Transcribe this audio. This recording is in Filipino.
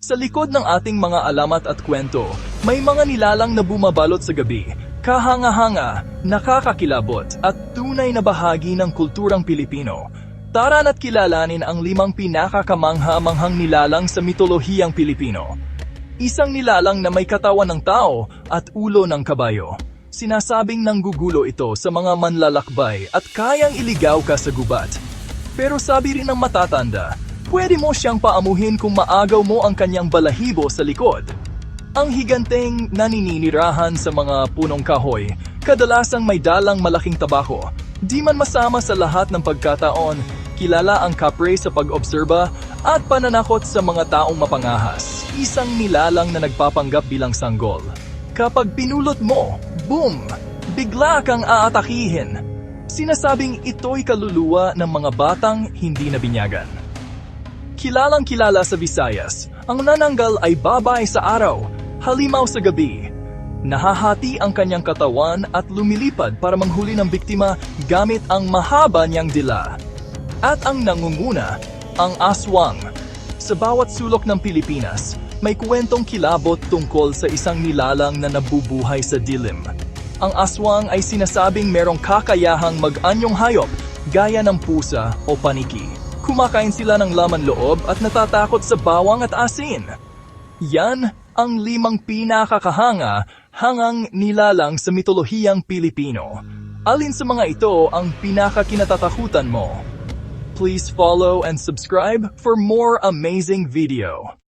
Sa likod ng ating mga alamat at kwento, may mga nilalang na bumabalot sa gabi, kahanga-hanga, nakakakilabot at tunay na bahagi ng kulturang Pilipino. Tara na't kilalanin ang 5 pinakakamangha-manghang nilalang sa mitolohiyang Pilipino. Isang nilalang na may katawan ng tao at ulo ng kabayo. Sinasabing nanggugulo ito sa mga manlalakbay at kayang iligaw ka sa gubat. Pero sabi rin ng matatanda, pwede mo siyang paamuhin kung maagaw mo ang kanyang balahibo sa likod. Ang higanteng naninirahan sa mga punong kahoy, kadalasang may dalang malaking tabako. Di man masama sa lahat ng pagkataon, kilala ang kapre sa pag-obserba at pananakot sa mga taong mapangahas. Isang nilalang na nagpapanggap bilang sanggol. Kapag pinulot mo, boom! Bigla kang aatakihin. Sinasabing ito'y kaluluwa ng mga batang hindi nabinyagan. Kilalang kilala sa Visayas, ang nananggal ay babay sa araw, halimaw sa gabi. Nahahati ang kanyang katawan at lumilipad para manghuli ng biktima gamit ang mahaba niyang dila. At ang nangunguna, ang aswang. Sa bawat sulok ng Pilipinas, may kwentong kilabot tungkol sa isang nilalang na nabubuhay sa dilim. Ang aswang ay sinasabing merong kakayahang mag-anyong hayop gaya ng pusa o paniki. Kumakain sila ng laman loob at natatakot sa bawang at asin. Yan ang 5 pinakakahanga-hangang nilalang sa mitolohiyang Pilipino. Alin sa mga ito ang pinakakinatatakutan mo? Please follow and subscribe for more amazing video.